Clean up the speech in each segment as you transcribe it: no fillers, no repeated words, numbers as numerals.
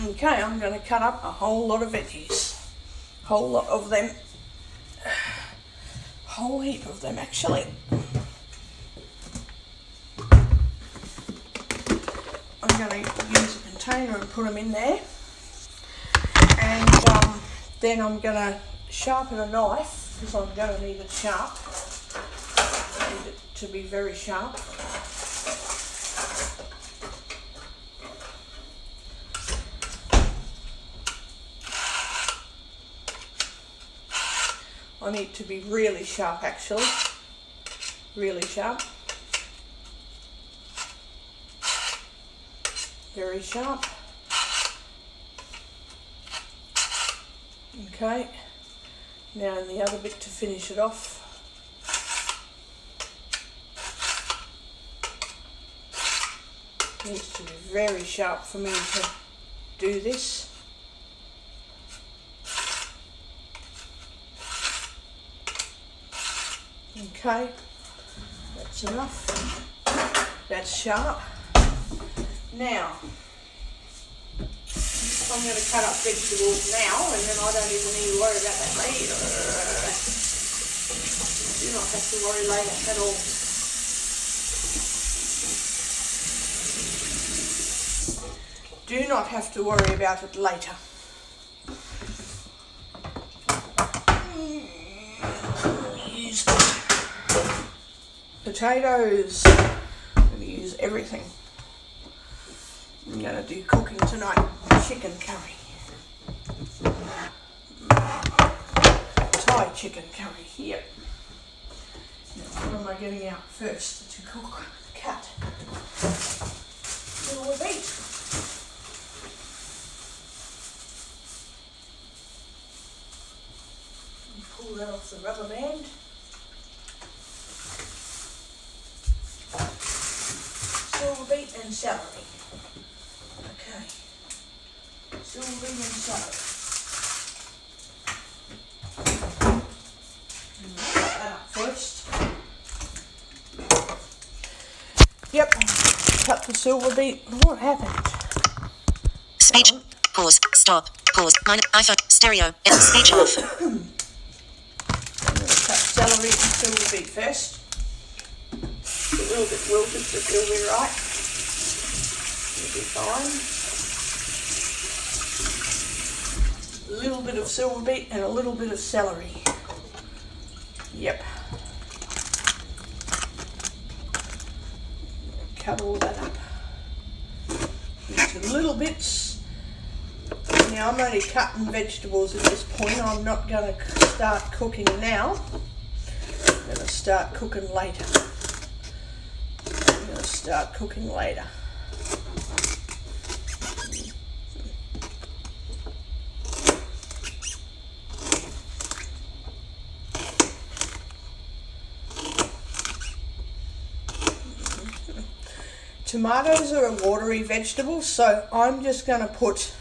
Okay, I'm going to cut up a whole lot of veggies. Whole lot of them. Whole heap of them actually. I'm going to use a container and put them in there. And then I'm going to sharpen a knife because I'm going to need it sharp. I need it to be very sharp. I need to be really sharp actually, really sharp, very sharp. Okay, now in the other bit to finish it off. It needs to be very sharp for me to do this. Okay, that's enough. That's sharp. Now, I'm going to cut up vegetables now, and then I don't even need to worry about that later. Do not have to worry later at all. Do not have to worry about it later. Use potatoes. I'm going to use everything. I'm going to do cooking tonight. Chicken curry. Thai chicken curry here. Now, what am I getting out first to cook? Cat. Little beet. Pull that off the rubber band. Silver beet and celery. Okay. Silver beet and celery. Cut that up first. Yep. Cut the silver beet. What happened? Speech. Pause. Stop. Pause. iPhone. Stereo. Speech off. I'm going to cut celery and silver beet first. It's a little bit wilted, but it'll be right. It'll be fine. A little bit of silver beet and a little bit of celery. Yep. Cut all that up into little bits. Now I'm only cutting vegetables at this point. I'm not going to start cooking now. I'm going to start cooking later. Start cooking later. Tomatoes are a watery vegetable, so I'm just going to put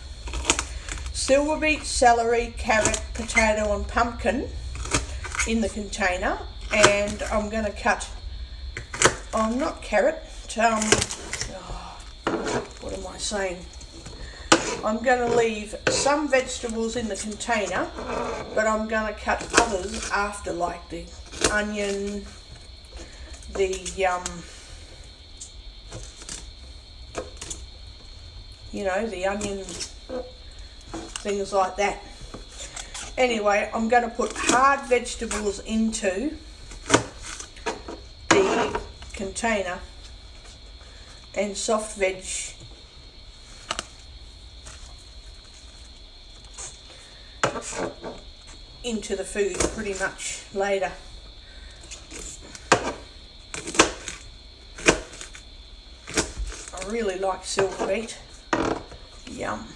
silver beet, celery, carrot, potato and pumpkin in the container, and I'm going to cut, not carrot, what am I saying? I'm going to leave some vegetables in the container, but I'm going to cut others after, like the onion, the the onion, things like that. Anyway, I'm going to put hard vegetables into the container and soft veg into the food pretty much later. I really like silver beet. Yum.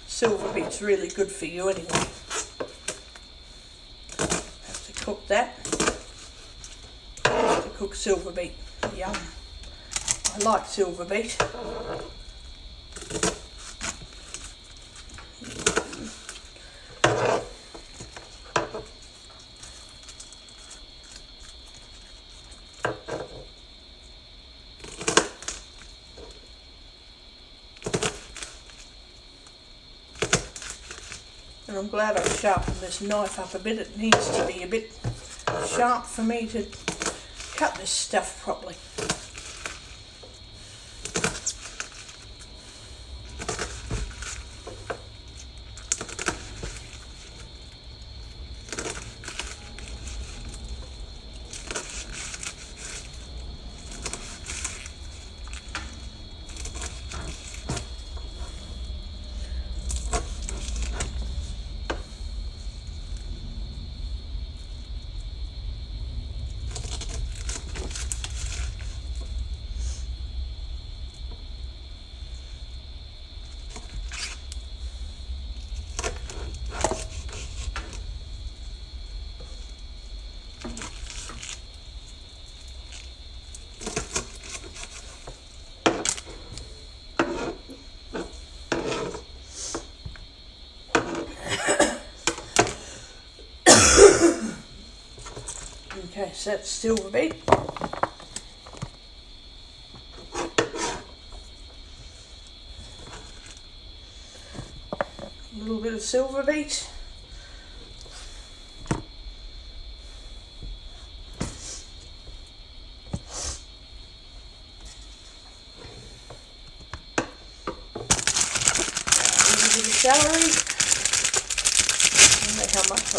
Silver beet's really good for you anyway. Have to cook that. Have to cook silver beet. Yum. I like silver beet. And I'm glad I've sharpened this knife up a bit. It needs to be a bit sharp for me to cut this stuff properly. Okay, so that's silver beet. A little bit of silver beet. A little bit of celery. I don't know how much I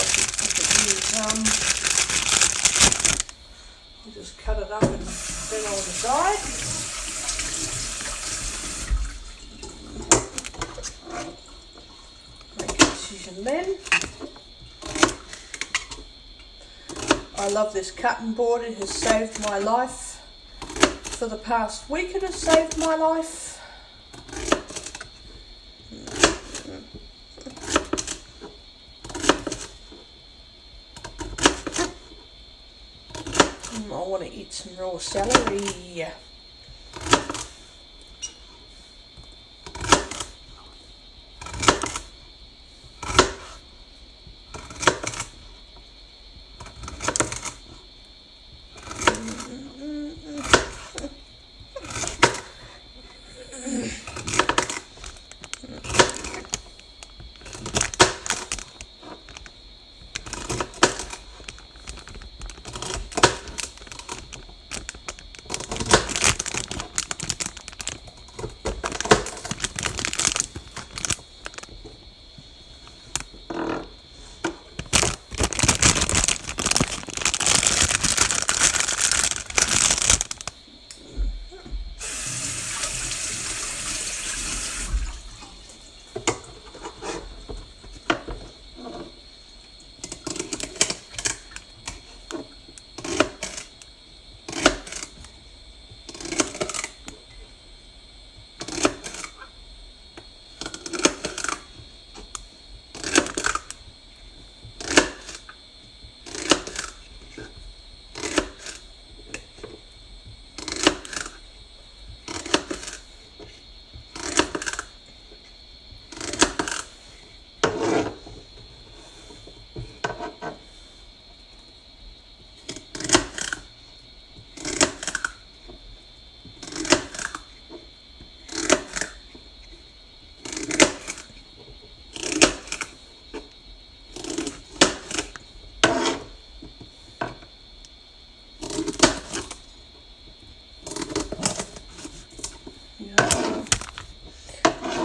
could use. I'll just cut it up and then on the side. Make a decision then. I love this cutting board. It has saved my life. For the past week it has saved my life. I want to eat some raw celery.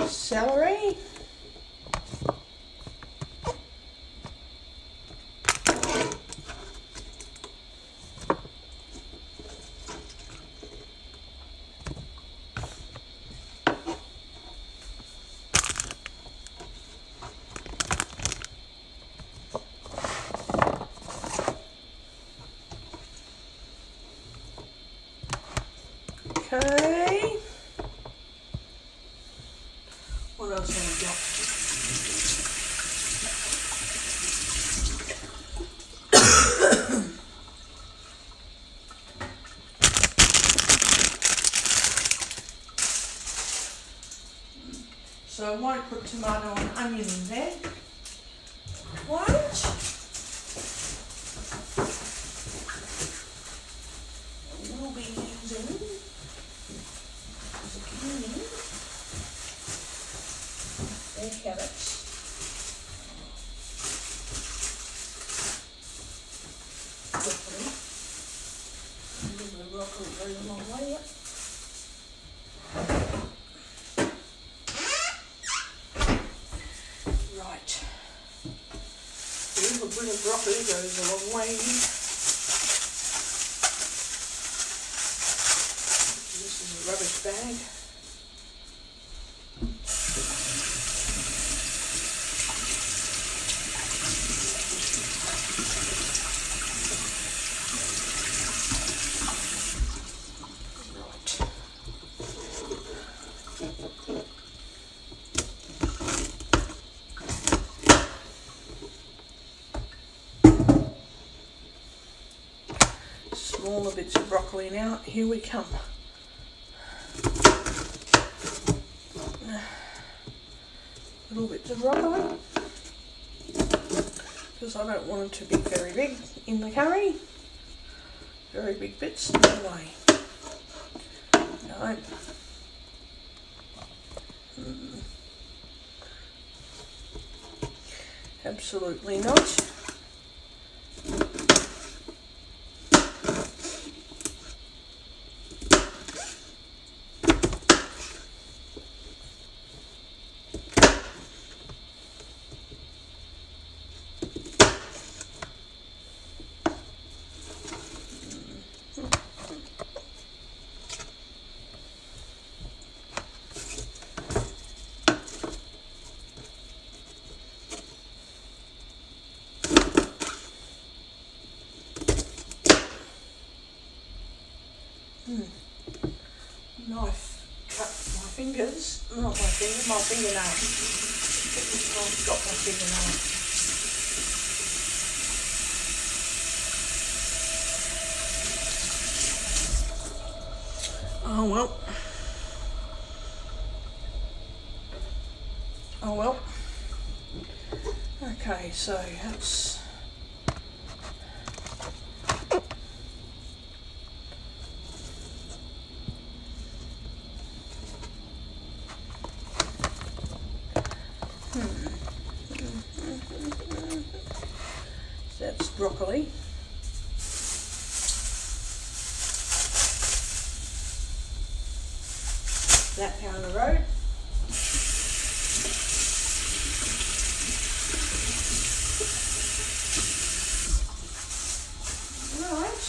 Celery. Okay. What else have we got? So I won't put tomato and onion in there. Won't. We'll be using zucchini and carrots. broccoli goes a long way, yep. Right. A little bit of broccoli goes a long way. This is a rubbish bag. Smaller bits of broccoli now. Here we come. Little bits of broccoli because I don't want it to be very big in the curry. Very big bits, no way. No. Absolutely not. Knife cut my fingers, not my finger, my fingernail. I've got my fingernail. Oh well. Oh well. Okay, so that's that's broccoli. That down the road. Right.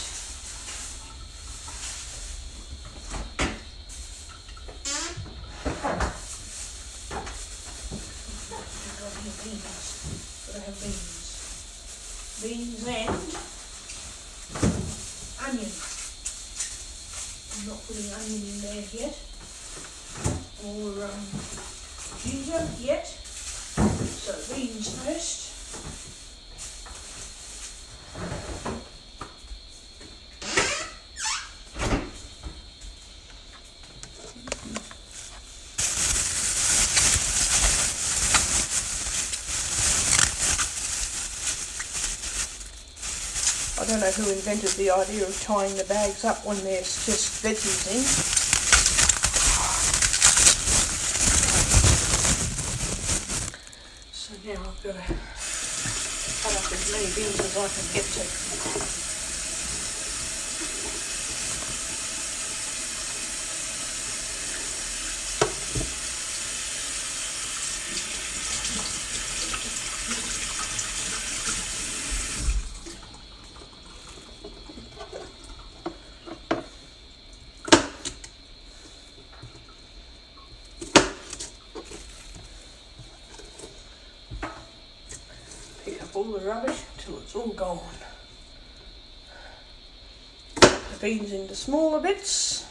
Gotta have beans. Beans and onion. I'm not putting onion in there yet, or ginger yet, so beans first. I don't know who invented the idea of tying the bags up when there's just veggies in. So now I've got to cut up as many beans as I can get to. All the rubbish until it's all gone. The beans into smaller bits.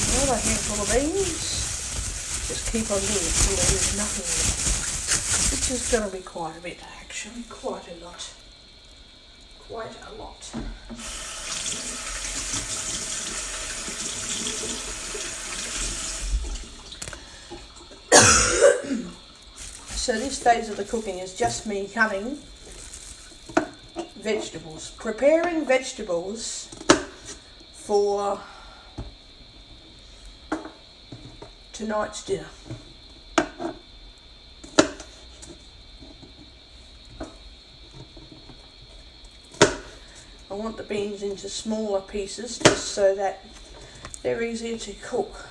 Another handful of beans. Just keep on doing it until there is nothing left. Which is going to be quite a bit actually, quite a lot. Quite a lot. So this stage of the cooking is just me cutting vegetables, preparing vegetables for tonight's dinner. want the beans into smaller pieces just so that they're easier to cook.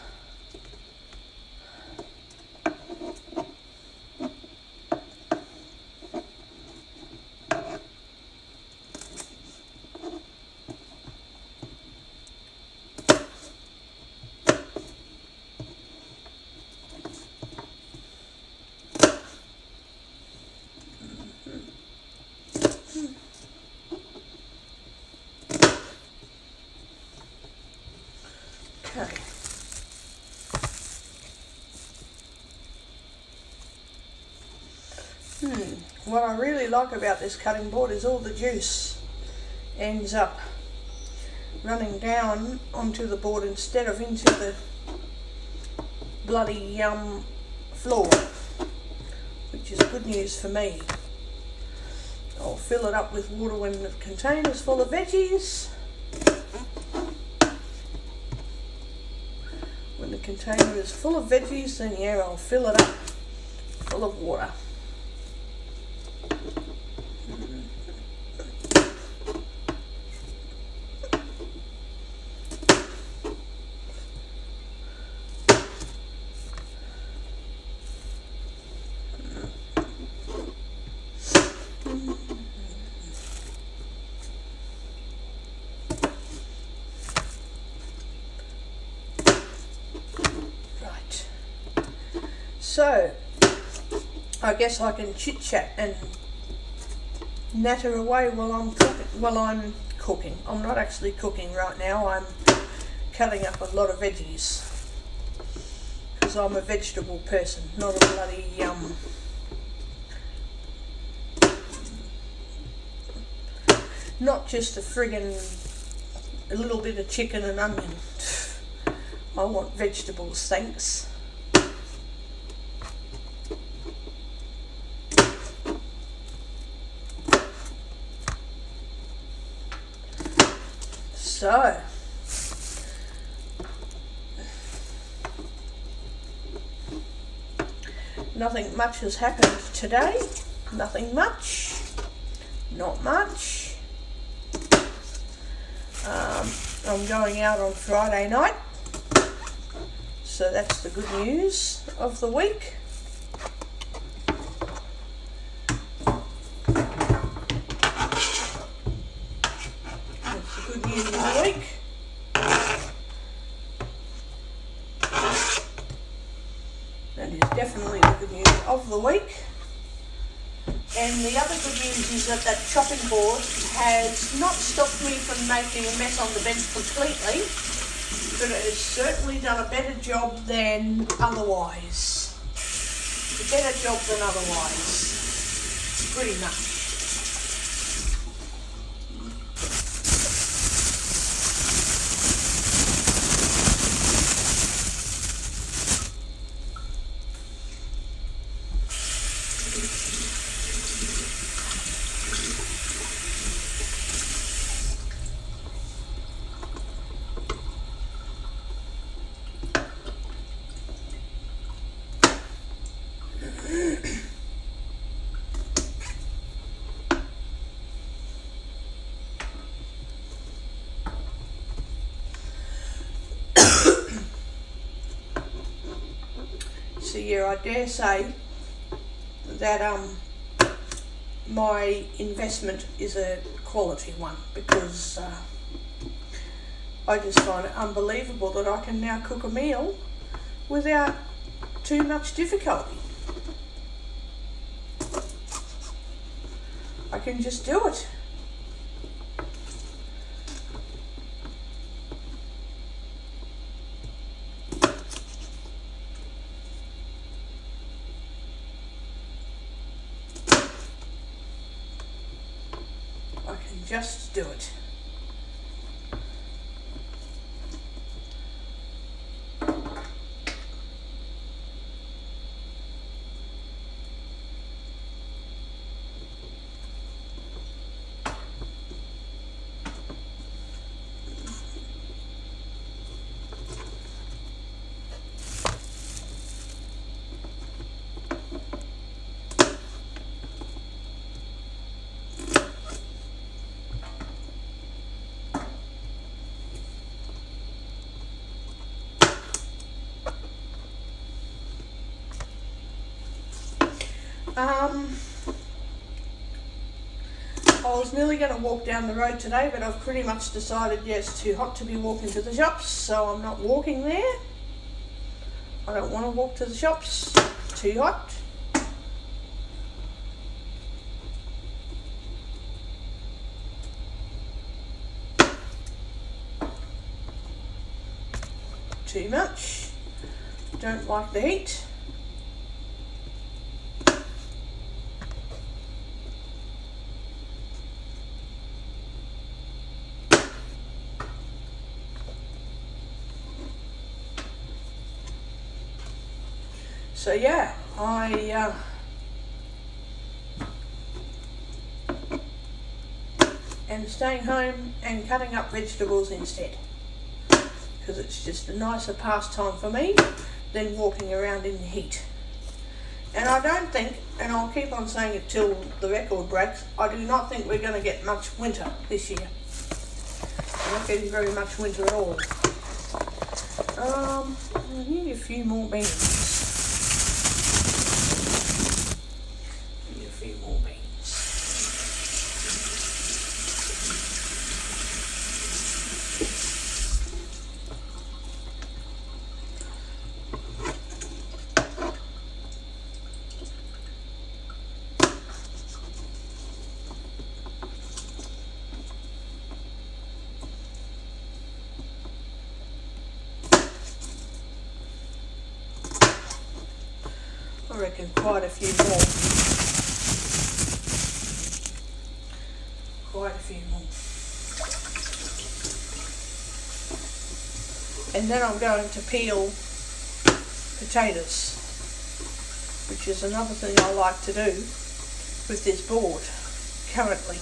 Okay. What I really like about this cutting board is all the juice ends up running down onto the board instead of into the bloody floor, which is good news for me. I'll fill it up with water when the container's full of veggies. When the container is full of veggies, then yeah, I'll fill it up full of water. So, I guess I can chit chat and natter away while I'm cooking. I'm not actually cooking right now. I'm cutting up a lot of veggies because I'm a vegetable person, not a bloody not just a little bit of chicken and onion. I want vegetables, thanks. So, nothing much has happened today. Nothing much. Not much. I'm going out on Friday night. So that's the good news of the week. That is definitely the good news of the week. And the other good news is that that chopping board has not stopped me from making a mess on the bench completely, but it has certainly done a better job than otherwise. A better job than otherwise. Pretty much. So yeah, I dare say that my investment is a quality one, because I just find it unbelievable that I can now cook a meal without too much difficulty. I can just do it. Just do it. I was nearly going to walk down the road today, but I've pretty much decided, yeah, it's too hot to be walking to the shops, so I'm not walking there. I don't want to walk to the shops, too hot. Too much. Don't like the heat. So yeah, I am staying home and cutting up vegetables instead, because it's just a nicer pastime for me than walking around in the heat. And I don't think, and I'll keep on saying it till the record breaks, I do not think we're going to get much winter this year. We're not getting very much winter at all. I need a few more beans. I reckon quite a few more. Quite a few more. And then I'm going to peel potatoes, which is another thing I like to do with this board currently.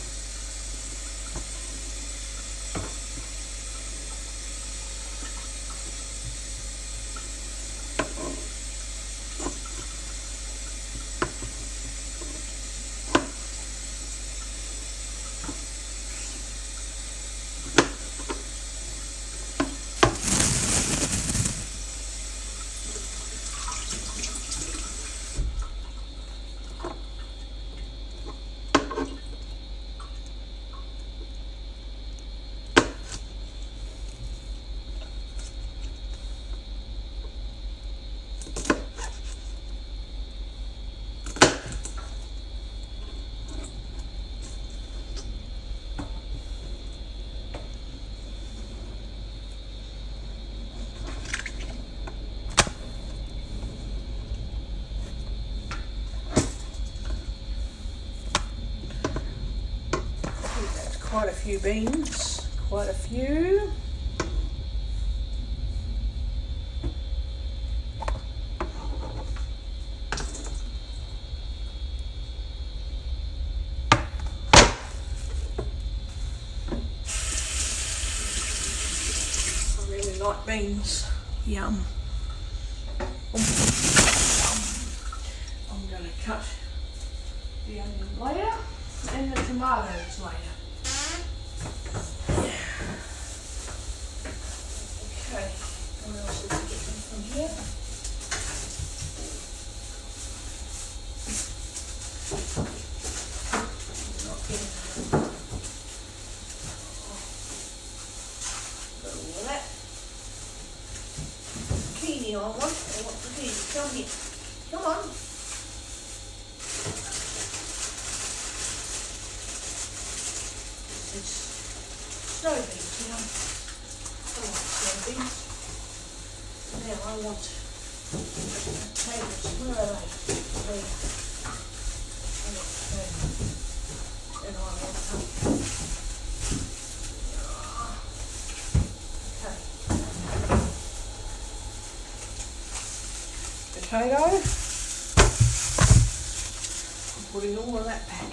Quite a few beans, quite a few. I really like beans. Yum. I'm going to cut the onion later and the tomatoes later. Okay, what else did we get from here? Not getting got all of that. Zucchini I want. I want zucchini. Come here. Come on. This is snow beans, you know. I want snow beans. Now I want potatoes. Where are they? There. I want potatoes. And I want okay. Potato. I'm putting all of that back.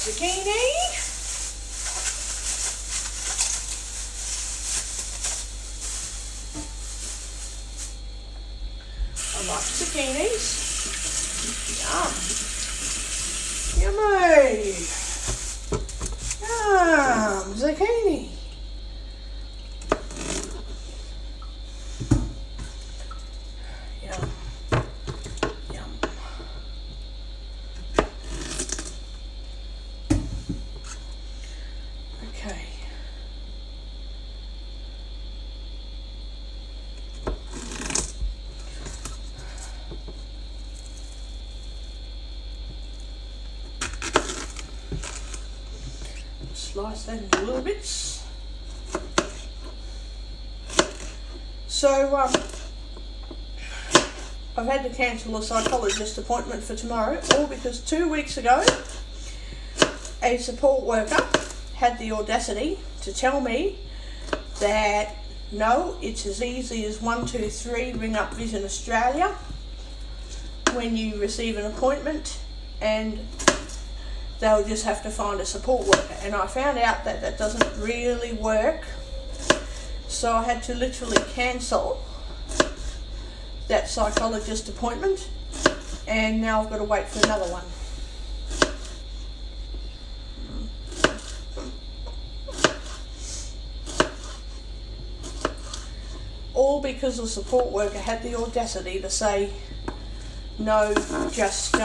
Zucchini. I like zucchinis. Yum. Yummy. Yum. Zucchini. Yum. Yum. Okay. Slice that into little bits. So I've had to cancel a psychologist appointment for tomorrow, all because 2 weeks ago a support worker had the audacity to tell me that no, it's as easy as 1, 2, 3, ring up Vision Australia when you receive an appointment and they'll just have to find a support worker. And I found out that that doesn't really work, so I had to literally cancel that psychologist appointment, and now I've got to wait for another one. All because the support worker had the audacity to say, no, just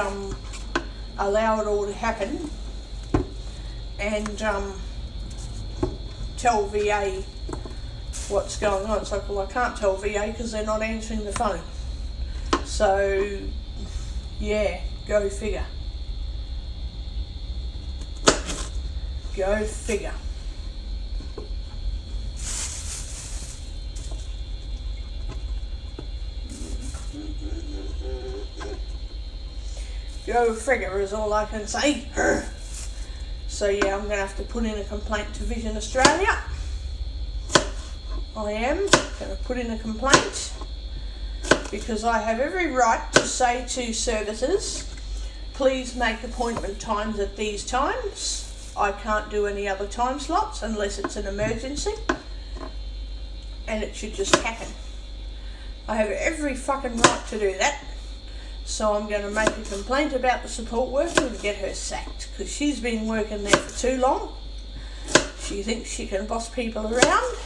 allow it all to happen and tell VA what's going on. It's like, well, I can't tell VA because they're not answering the phone. So, yeah, go figure. Go figure. Go figure is all I can say. So yeah, I'm going to have to put in a complaint to Vision Australia. I am going to put in a complaint because I have every right to say to services, please make appointment times at these times. I can't do any other time slots unless it's an emergency, and it should just happen. I have every fucking right to do that. So I'm going to make a complaint about the support worker and get her sacked, because she's been working there for too long. She thinks she can boss people around,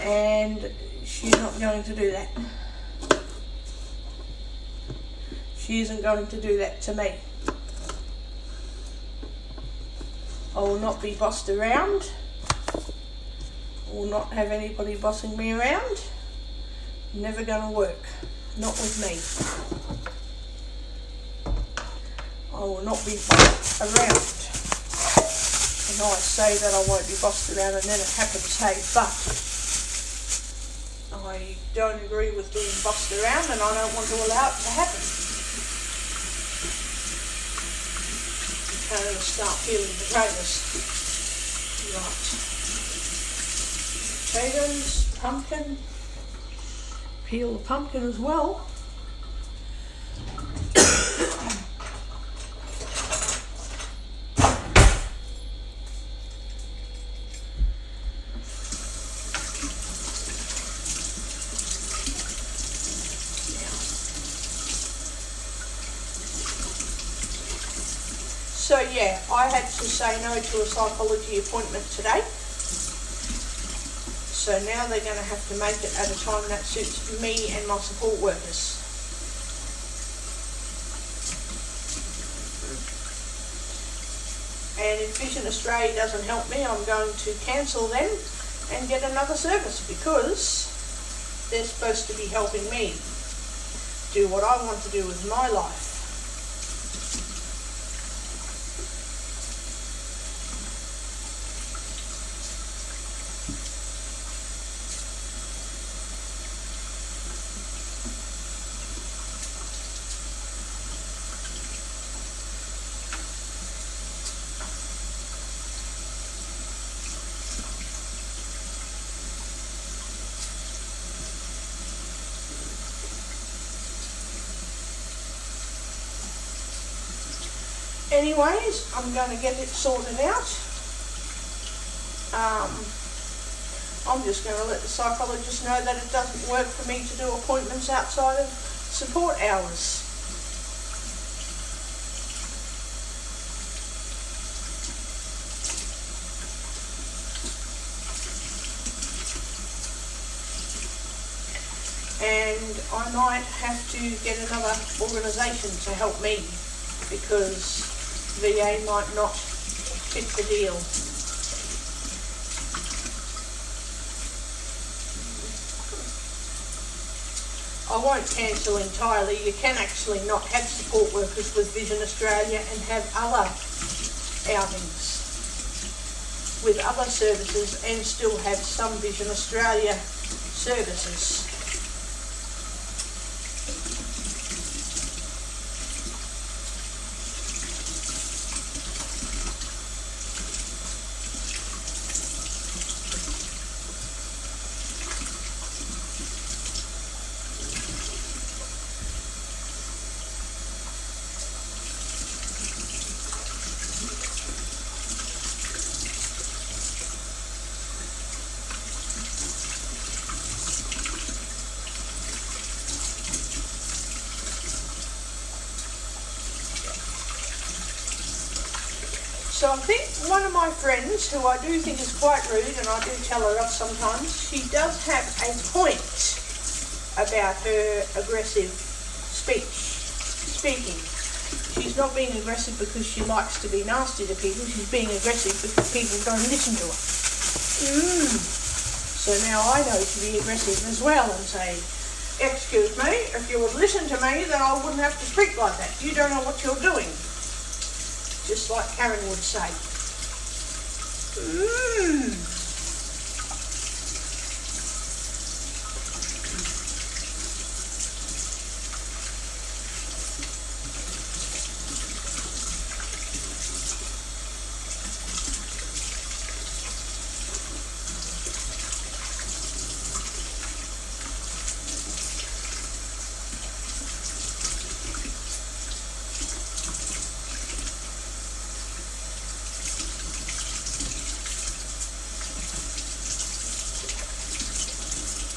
and she's not going to do that. She isn't going to do that to me. I will not be bossed around. I will not have anybody bossing me around. Never going to work. Not with me. I will not be bossed around. And I say that I won't be bossed around and then it happens, hey, but I don't agree with being bossed around and I don't want to allow it to happen. I'm going to start peeling potatoes. Right. Potatoes, pumpkin. Peel the pumpkin as well. So yeah, I had to say no to a psychology appointment today. So now they're going to have to make it at a time that suits me and my support workers. And if Vision Australia doesn't help me, I'm going to cancel them and get another service, because they're supposed to be helping me do what I want to do with my life. Anyways, I'm going to get it sorted out. I'm just going to let the psychologist know that it doesn't work for me to do appointments outside of support hours. And I might have to get another organisation to help me because VA might not fit the deal. I won't cancel entirely. You can actually not have support workers with Vision Australia and have other outings with other services and still have some Vision Australia services. So I think one of my friends, who I do think is quite rude, and I do tell her off sometimes, she does have a point about her aggressive speaking. She's not being aggressive because she likes to be nasty to people, she's being aggressive because people don't listen to her. So now I know to be aggressive as well and say, excuse me, if you would listen to me then I wouldn't have to speak like that. You don't know what you're doing. Just like Karen would say.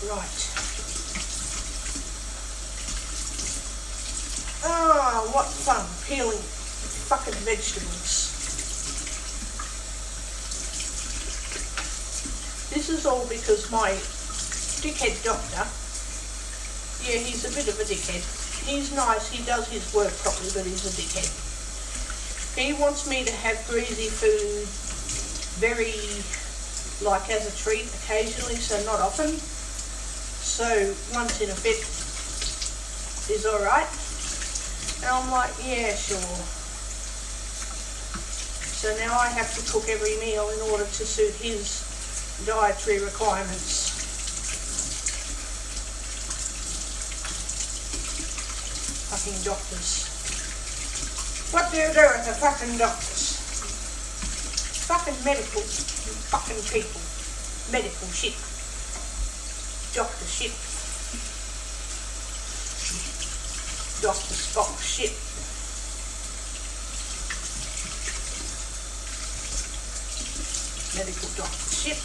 Right. Oh, what fun peeling fucking vegetables. This is all because my dickhead doctor, yeah, he's a bit of a dickhead. He's nice, he does his work properly, but he's a dickhead. He wants me to have greasy food very, like as a treat occasionally, so not often. So once in a bit is alright. And I'm like, yeah, sure. So now I have to cook every meal in order to suit his dietary requirements. Fucking doctors. What do you do with the fucking doctors? Fucking medical fucking people. Medical shit. Doctor shit. Dr. Spock shit. Medical doctor shit.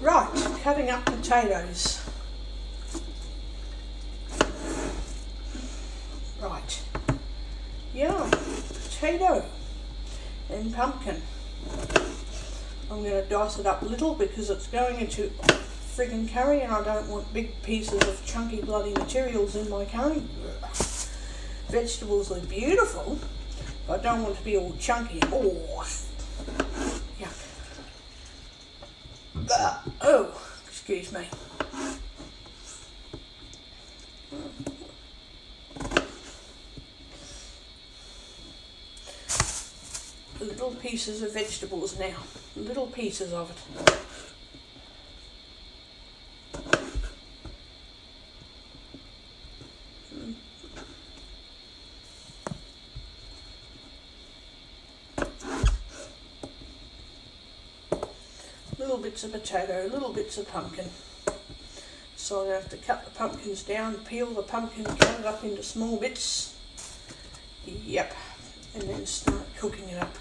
Right, cutting up potatoes. Right, yeah, potato. and pumpkin. I'm going to dice it up a little because it's going into friggin' curry and I don't want big pieces of chunky bloody materials in my curry. Vegetables are beautiful, but I don't want it to be all chunky. Oh, yuck. Oh, excuse me. Little pieces of vegetables now, little pieces of it. Little bits of potato, little bits of pumpkin. So I'm going to have to cut the pumpkins down, peel the pumpkin, cut it up into small bits. Yep. And then start cooking it up.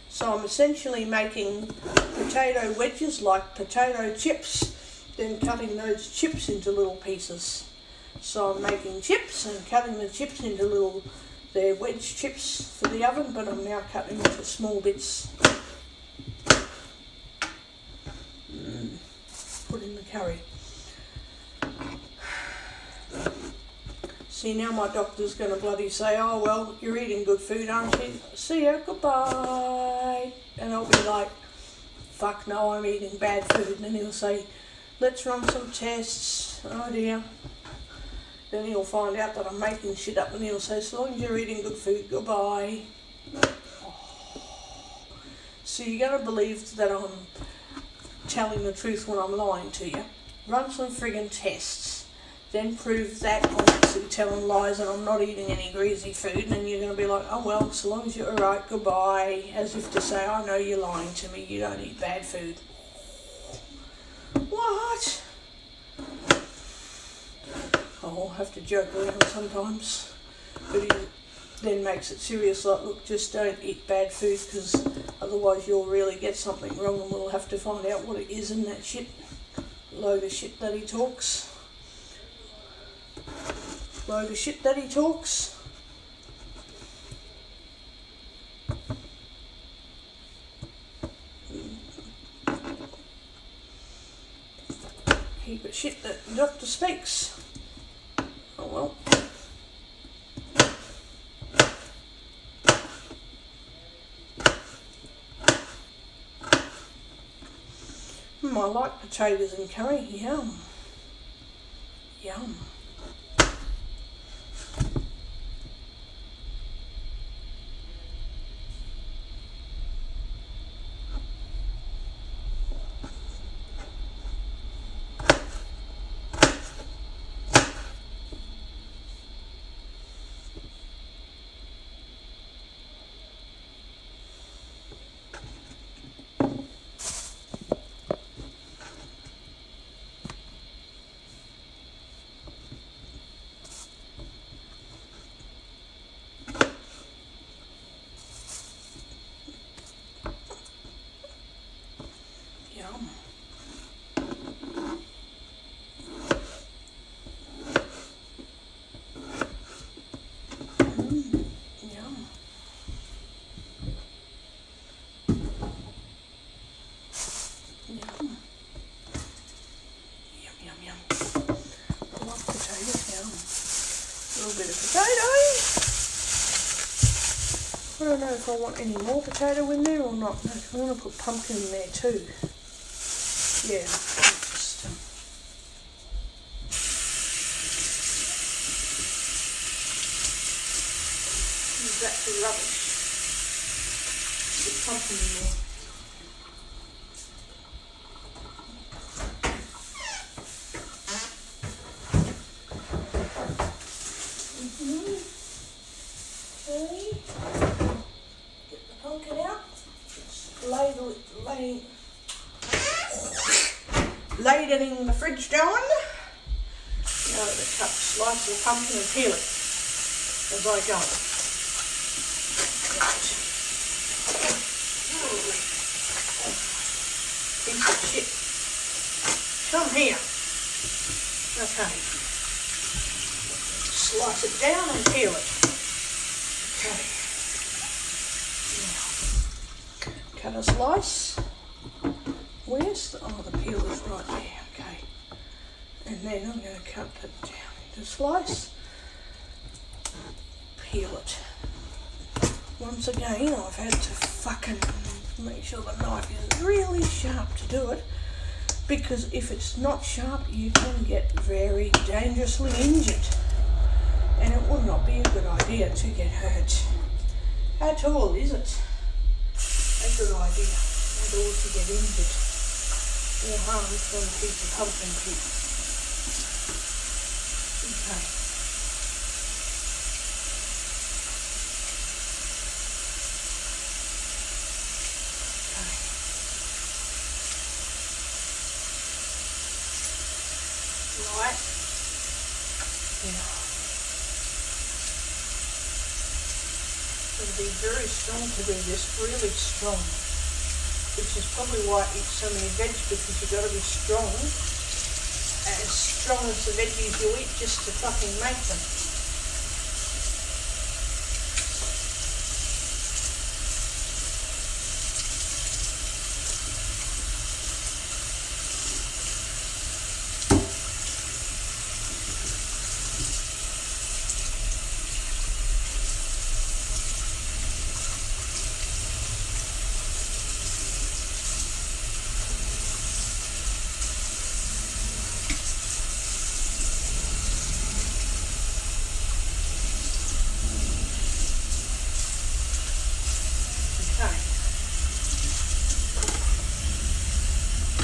So I'm essentially making potato wedges like potato chips, then cutting those chips into little pieces. So I'm making chips and cutting the chips into they're wedge chips for the oven, but I'm now cutting into small bits. Put in the curry. See, now my doctor's going to bloody say, oh well, you're eating good food, aren't you? See ya, goodbye. And I'll be like, fuck no, I'm eating bad food. And then he'll say, let's run some tests. Oh dear. Then he'll find out that I'm making shit up and he'll say, so long as you're eating good food, goodbye. Oh. So you're going to believe that I'm telling the truth when I'm lying to you. Run some friggin' tests. Then prove that I'm actually telling lies and I'm not eating any greasy food, and then you're going to be like, oh well, so long as you're alright, goodbye. As if to say, I know you're lying to me, you don't eat bad food. What? I'll have to joke around sometimes, but he then makes it serious, like, look, just don't eat bad food because otherwise you'll really get something wrong and we'll have to find out what it is in that shit. Load of shit that he talks. Load of shit that he talks. Heap of shit that the doctor speaks. Oh well. I like potatoes and curry. Yum. Yum. I don't know if I want any more potato in there or not. No, I'm going to put pumpkin in there too. Yeah, just use that for rubbish. Put pumpkin in there. Laid it in the fridge going. Now I'm going to cut a slice of the pumpkin and peel it as I go. Right. Piece of shit. Come here. Okay. Slice it down and peel it. Okay. Now. cut a slice. Where's the, oh, the peel is right there, okay. And then I'm going to cut that down into a slice. Peel it. Once again, I've had to fucking make sure the knife is really sharp to do it, because if it's not sharp, you can get very dangerously injured. And it will not be a good idea to get hurt at all, is it? A good idea at all to get injured or harmed from a piece of pumpkin peel. Okay. Right. Now, it'll be very strong to do this, really strong, which is probably why I eat so many veg, because you've got to be strong as the veggies you eat just to fucking make them.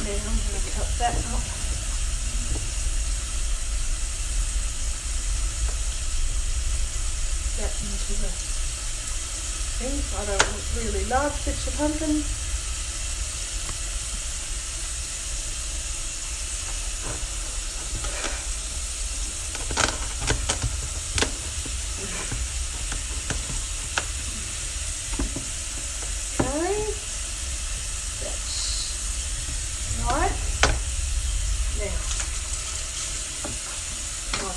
Then I'm going to cut that up. That into the thing. I don't want really large bits of pumpkin.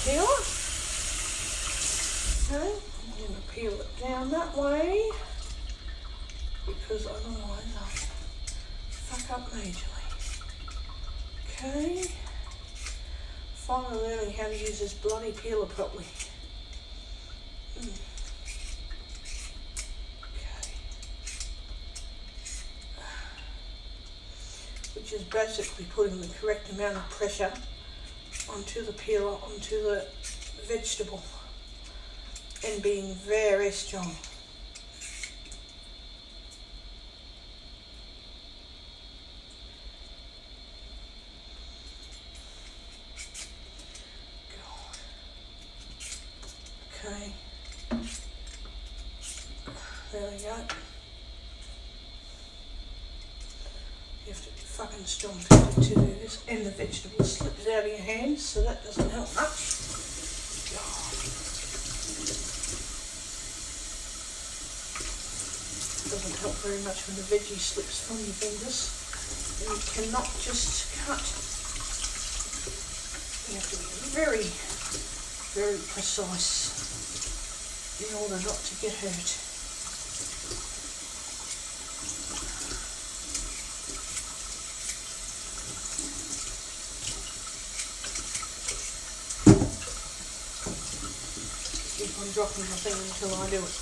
Peel. Okay, I'm going to peel it down that way, because otherwise I'll fuck up majorly. Okay, finally learning how to use this bloody peeler properly. Okay, which is basically putting the correct amount of pressure onto the peeler, onto the vegetable, and being very strong. God. Okay. There we go. You have to be fucking strong to do this, and the vegetable slips out of your hands, so that doesn't help much. God. Doesn't help very much when the veggie slips from your fingers. And you cannot just cut. You have to be very, very precise in order not to get hurt. I'm dropping my thing until I do it.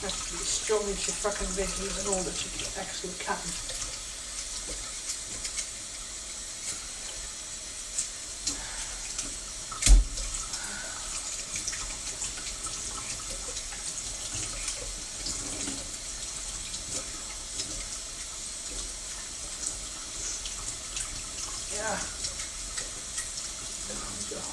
You have to be as strong as your fucking veggies in order to actually cut them. Yeah. Oh, God.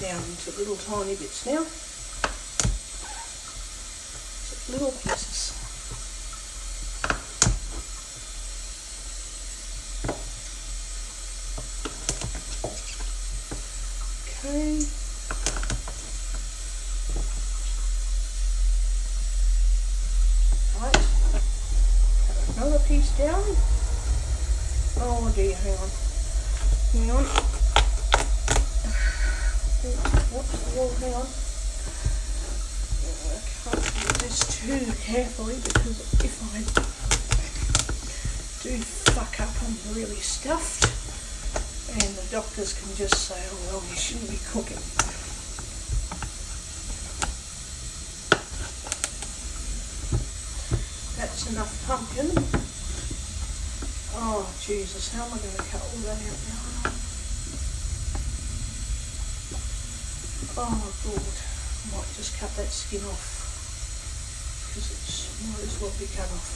down into little tiny bits now. Just little pieces. Okay. Right. Put another piece down. Oh dear, hang on. Hang on. Whoops, oh, hang on. I can't do this too carefully because if I do fuck up, I'm really stuffed. And the doctors can just say, oh well, you shouldn't be cooking. That's enough pumpkin. Oh Jesus, how am I going to cut all that out now? Oh Lord, I might just cut that skin off because it might as well be cut off.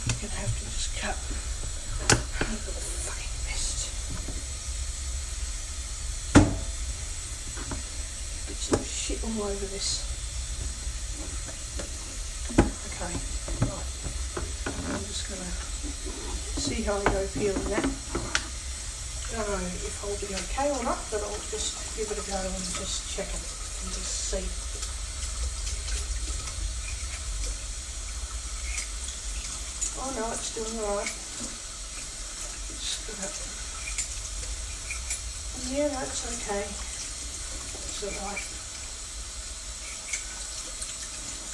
I'm going to have to just cut over the fucking mist. Bits of shit all over this. Okay, right. I'm just going to see how I go peeling that. I don't know if I'll be okay or not, but I'll just give it a go and just check it and just see. Oh no, it's doing alright. Just gonna... Yeah, that's okay. It's alright.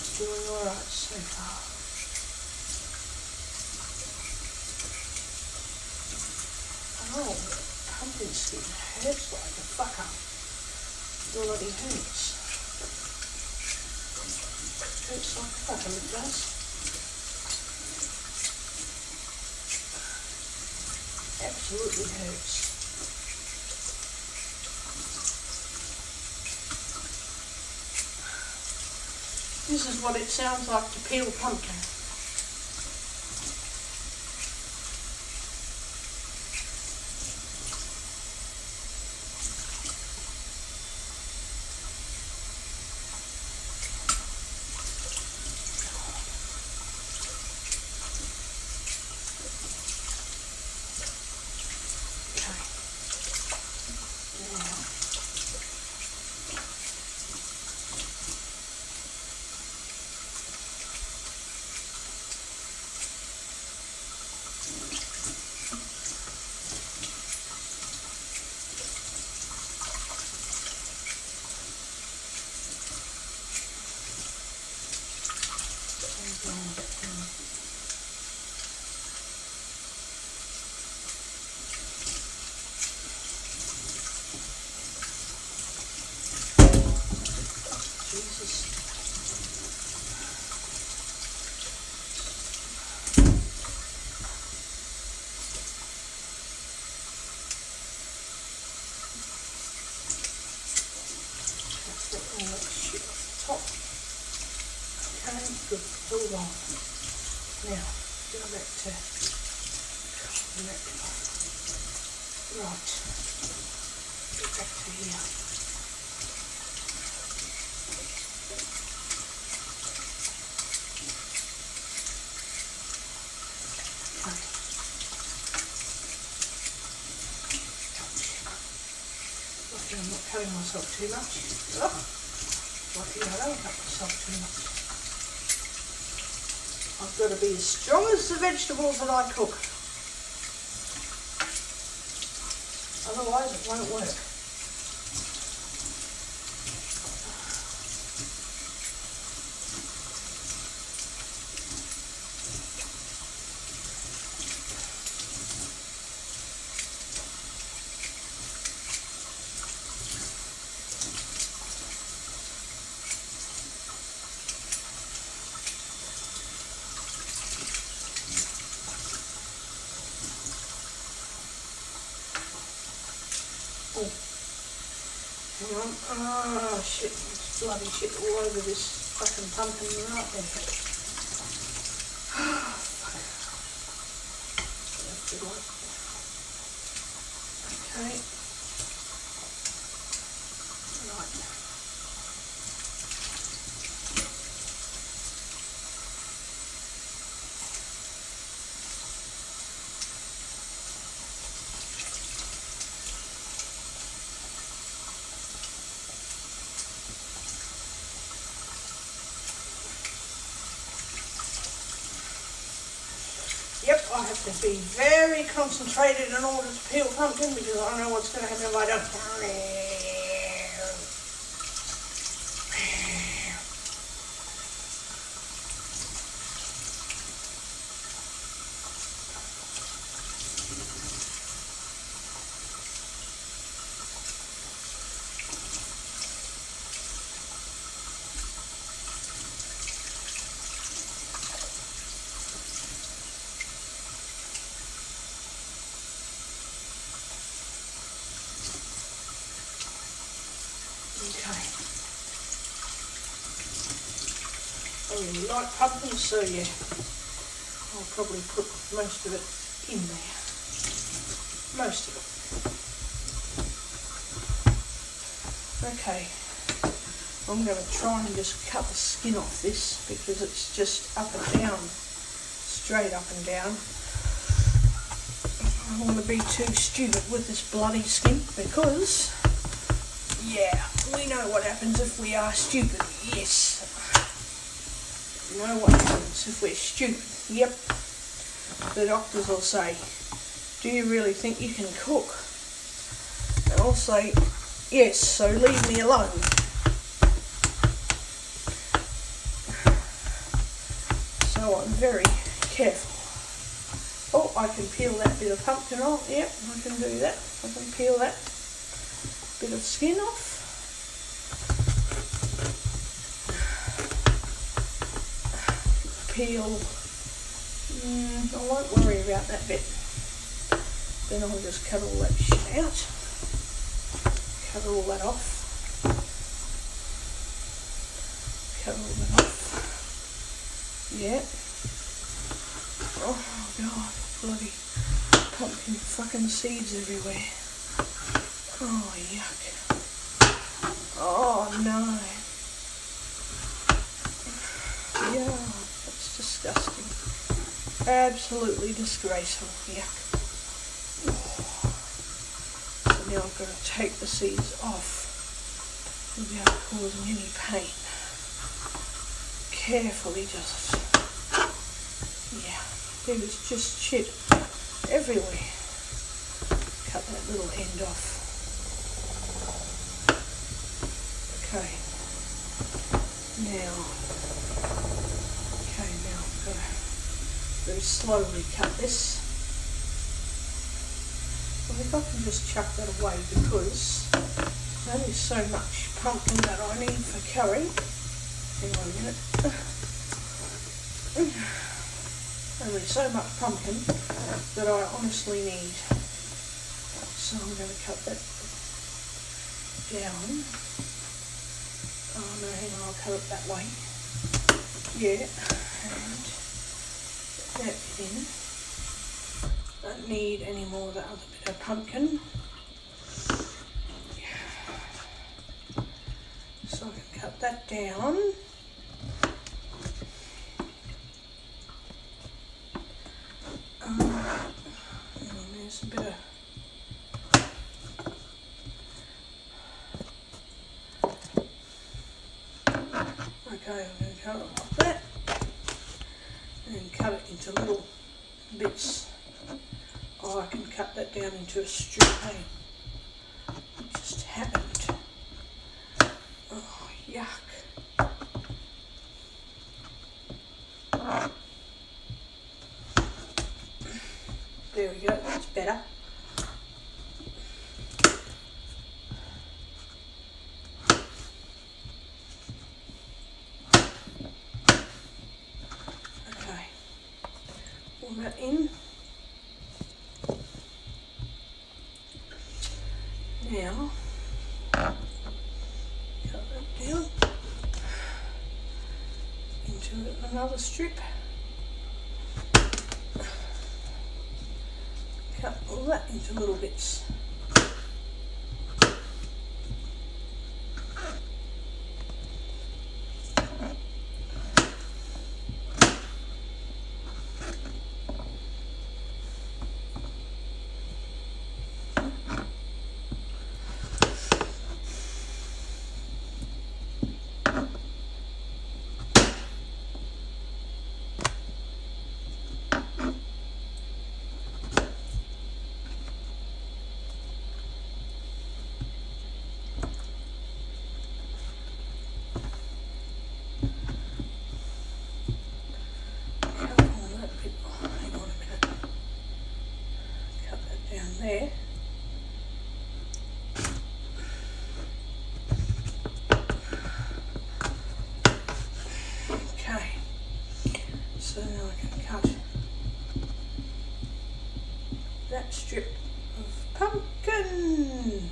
It's doing alright so far. Oh, pumpkin skin hurts like a fucker. Bloody hurts. Hurts like a fucker, it does. Absolutely hurts. This is what it sounds like to peel pumpkin. Good, hold on. Now, go back to the neck. Right, get back to here. Okay. Lucky I'm not cutting myself too much. Oh, lucky I don't cut myself too much. I've got to be as strong as the vegetables that I cook. Otherwise it won't work. Hang on. Oh shit, there's bloody shit all over this fucking pumpkin right there. Oh, fuck. That's a good one. Okay. Right. Yep, I have to be very concentrated in order to peel pumpkin because I know what's going to happen if I don't. Okay. I really like pumpkins, so yeah, I'll probably put most of it in there. Most of it. Okay. I'm going to try and just cut the skin off this because it's just up and down, straight up and down. I don't want to be too stupid with this bloody skin because, yeah, we know what happens if we are stupid. Yes. We know what happens if we're stupid. Yep. The doctors will say, do you really think you can cook? And I'll say, yes, so leave me alone. So I'm very careful. Oh, I can peel that bit of pumpkin off. Yep, I can do that. I can peel that bit of skin off. Peel. I won't worry about that bit. Then I'll just cut all that shit out. Cut all that off. Cut all that off. Yeah. Oh god, bloody pumpkin fucking seeds everywhere. Oh yuck. Oh no. Yeah, that's disgusting. Absolutely disgraceful. Yuck. So now I've got to take the seeds off without causing any pain. Carefully just, yeah, there was just shit everywhere. Cut that little end off. Okay, now I've got to very slowly cut this. I think I can just chuck that away because there's only so much pumpkin that I need for curry. Hang on a minute. Only so much pumpkin that I honestly need. So I'm going to cut that down. Oh no, hang on, I'll cut it that way. Yeah, and get that bit in. Don't need any more of that other bit of pumpkin. So I can cut that down. And there's a bit of okay, I'm going to cut it like that and then cut it into little bits. Oh, I can cut that down into a strip, hey? It just happened. Oh, yuck. There we go, that's better. Okay, pull that in. Now, cut that down into another strip. Cut all that into little bits. down there. Okay, so now I can cut that strip of pumpkin.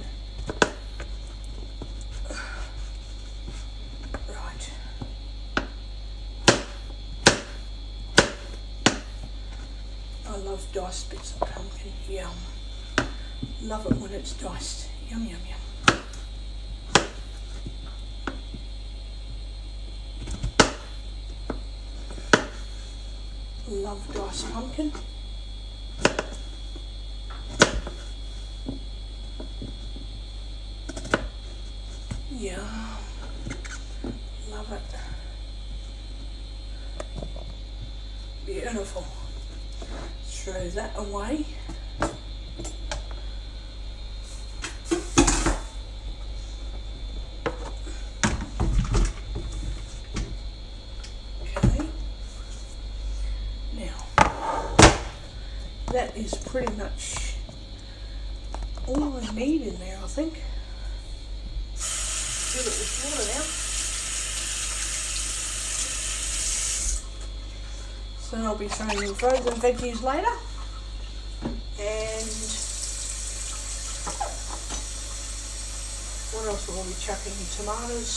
Right. I love diced bits of pumpkin. Yum. Love it when it's diced. Yum, yum, yum. Love diced pumpkin. Yum. Love it. Beautiful. Throw that away. Okay. Now, that is pretty much all I need in there, I think. Fill it with water now. So I'll be throwing in frozen veggies later. And what else will I be chucking in? Tomatoes,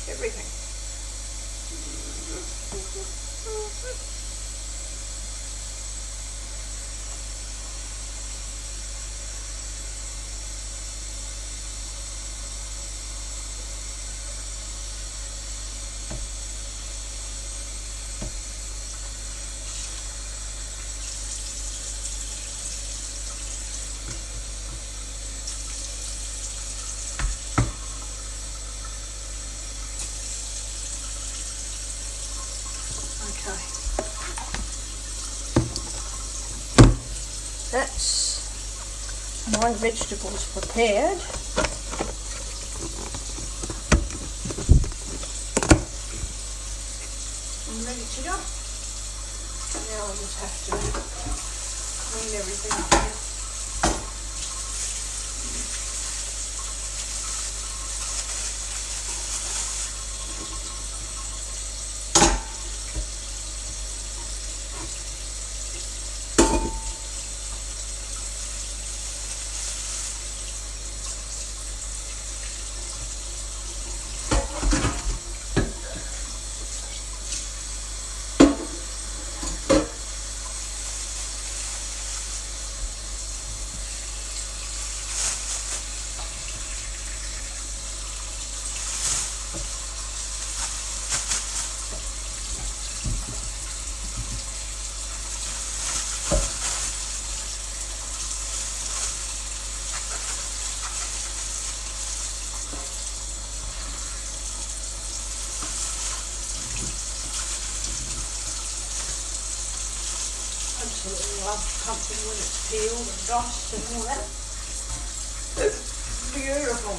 everything. Okay, that's my vegetables prepared. I'm ready to go. Now I just have to clean everything up here. Absolutely love pumpkin when it's peeled and diced and all that. It's beautiful.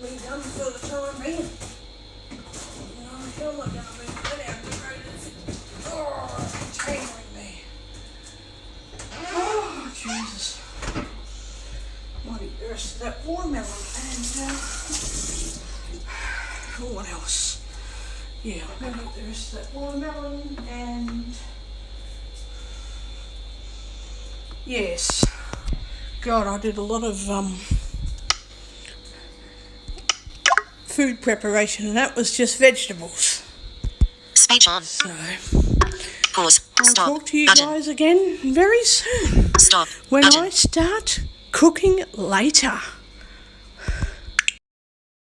be done for the time being. I'm sure I'm not going to move that out of the road. It's tangling me. Oh, Jesus. Might eat the rest of that watermelon and what else? Yeah, I'm going to eat the rest of that watermelon and yes. God, I did a lot of food preparation and that was just vegetables. Speech on. So Pause. I'll Stop. talk to you Button. guys again very soon Stop. when Button. I start cooking later.